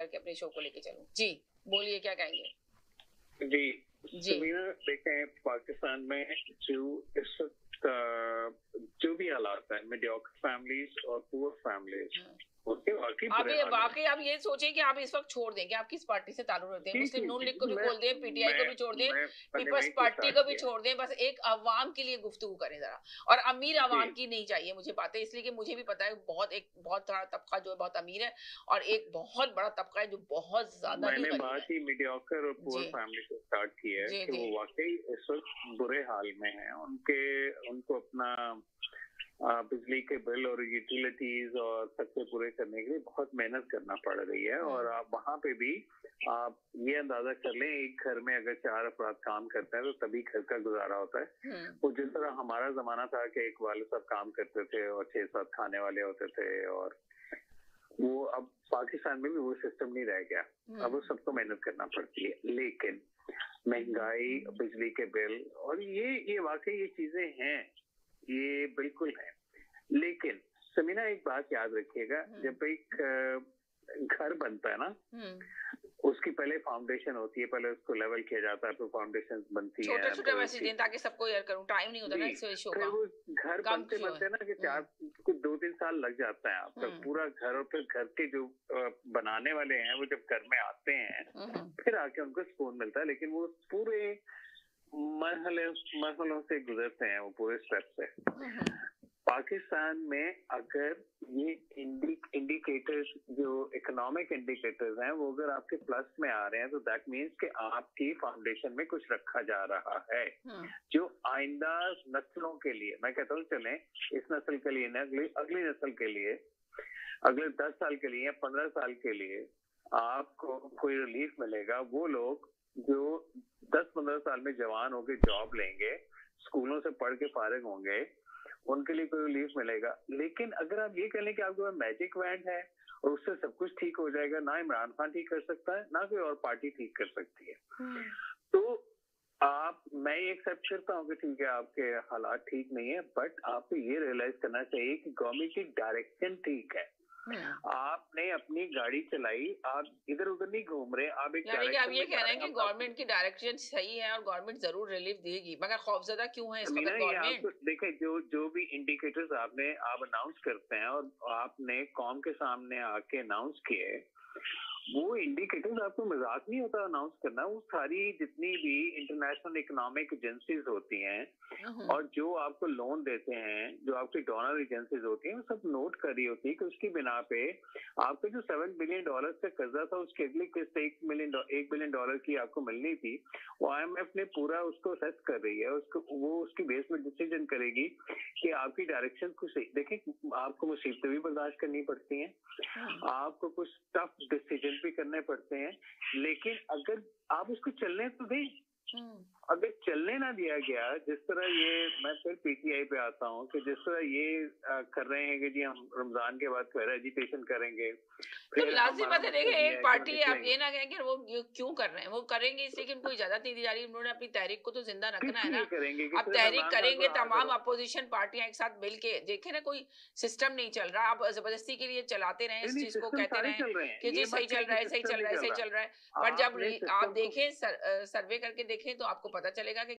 करके अपने शो को लेके चलूं। जी बोलिए, क्या कहेंगे? जी जी देखें, पाकिस्तान में जो इस वक्त जो भी हालात है, मीडियोकर फैमिलीज और पुअर फैमिलीज, उनके वाकई बुरे हाल हैं। वाकई आप ये सोचें कि आप इस वक्त छोड़ दें कि आप किस पार्टी से ताल्लुक रखते हैं, जी मुस्लिम जी नून जी, लीग को भी खोल दें, पीटीआई को भी छोड़ दें, मैं मैंने पीपल्स वहीं से पार्टी स्टार्ट को भी किया। छोड़ दें, बस एक अवाम के लिए गुफ्तगू करें जरा। और अमीर जी अवाम की नहीं चाहिए मुझे बातें, इसलिए कि मुझे भी पता है एक बहुत सारा तबका जो है बहुत अमीर है, और एक बहुत बड़ा तबका है जो बहुत ज्यादा ही मैंने गरीब बात है। ही मीडियोकर और पुअर जी फैमिली से स्टार्ट की है जी कि जी। वो वाकई इस वक्त बुरे हाल में हैं। उनको अपना बिजली के बिल और यूटिलिटीज और खर्चे पूरे करने के लिए बहुत मेहनत करना पड़ रही है। और आप वहाँ पे भी आप ये अंदाजा कर लें, एक घर में अगर 4 अफराद काम करते हैं तो तभी घर का गुजारा होता है। वो जिस तरह हमारा जमाना था कि एक वाले साहब काम करते थे और 6-7 खाने वाले होते थे, और वो अब पाकिस्तान में भी वो सिस्टम नहीं रह गया। अब वो सबको मेहनत करना पड़ती है, लेकिन महंगाई, बिजली के बिल और ये वाकई ये चीजें हैं, ये बिल्कुल है। लेकिन समीना, एक बात याद रखिएगा, जब एक घर बनता है ना, उसकी पहले फाउंडेशन होती है, पहले उसको लेवल किया जाता है, फिर फाउंडेशन बनती है, छोटे छोटे फिर मैसेज दें ताकि सबको यार करूं, टाइम नहीं होता ना इस शो फिर का, वो घर कम बनते शो बनते है। ना कि 2-3 साल लग जाता है आपका पूरा घर। और फिर घर के जो बनाने वाले हैं वो जब घर में आते हैं फिर आके उनको सुकून मिलता है, लेकिन वो पूरे मरहलों से गुजरते हैं, वो पूरे स्टेप से। पाकिस्तान में अगर ये इंडिकेटर्स, जो इकोनॉमिक इंडिकेटर्स हैं, वो अगर आपके प्लस में आ रहे हैं तो दैट मीन्स कि आपकी फाउंडेशन में कुछ रखा जा रहा है जो आइंदा नस्लों के लिए, मैं कहता हूँ चलें इस नस्ल के लिए, अगली नस्ल के लिए, अगले 10 साल के लिए या 15 साल के लिए आपको कोई रिलीफ मिलेगा। वो लोग जो 10-15 साल में जवान होकर जॉब लेंगे, स्कूलों से पढ़ के फारिग होंगे, उनके लिए कोई रिलीफ मिलेगा। लेकिन अगर आप ये कह लें कि आपके पास मैजिक वैंड है और उससे सब कुछ ठीक हो जाएगा, ना इमरान खान ठीक कर सकता है, ना कोई और पार्टी ठीक कर सकती है। तो मैं ये एक्सेप्ट करता हूँ कि ठीक है आपके हालात ठीक नहीं है, बट आपको ये रियलाइज करना चाहिए कि गवर्नमेंट की डायरेक्शन ठीक है। आपने अपनी गाड़ी चलाई, आप इधर उधर नहीं घूम रहे, आप एक यानी कि आप ये कह रहे हैं कि डायरेक्शन। गवर्नमेंट की डायरेक्शन सही है और गवर्नमेंट जरूर रिलीफ देगी, मगर खौफजदा क्यों है इस वक्त गवर्नमेंट? देखिए, जो भी इंडिकेटर्स आप अनाउंस करते हैं और आपने कौम के सामने आके अनाउंस किए, वो इंडिकेटर्स आपको मजाक नहीं होता अनाउंस करना। वो सारी जितनी भी इंटरनेशनल इकोनॉमिक एजेंसीज होती हैं और जो आपको लोन देते हैं, जो आपकी डोनर एजेंसीज होती हैं, वो सब नोट कर रही होती है कि उसकी बिना पे आपको जो $7 बिलियन का कर्जा था, उसकी अगली किस्त $1 बिलियन की आपको मिलनी थी। वो IMF ने पूरा उसको सेट कर रही है, वो उसकी बेस में डिसीजन करेगी कि आपकी डायरेक्शन कुछ देखें। आपको मुसीबतें भी बर्दाश्त करनी पड़ती हैं, आपको कुछ टफ डिसीजन भी करने पड़ते हैं, लेकिन अगर आप उसको चलने तो दें। अगर चलने ना दिया गया, जिस तरह ये, मैं फिर पीटीआई पे आता हूँ कि जिस तरह ये कर रहे हैं कि जी हम रमजान के बाद फिर एजुकेशन करेंगे, तो लाजिम बात है। देखिए, एक पार्टी आप ये ना कहें कि वो क्यों कर रहे हैं, वो करेंगे इसलिए कि उनको इजाजत नहीं दी जा रही, उन्होंने अपनी तहरीक को तो जिंदा रखना है ना। अब तहरीक करेंगे तमाम अपोजिशन पार्टियां एक साथ मिलके, देखे ना कोई सिस्टम नहीं चल रहा, आप जबरदस्ती के लिए चलाते रहे इस चीज को, कहते रहे कि जी सही चल रहा है, सही चल रहा है, सही चल रहा है, पर जब आप देखें सर्वे करके देखें तो आपको पता चलेगा कि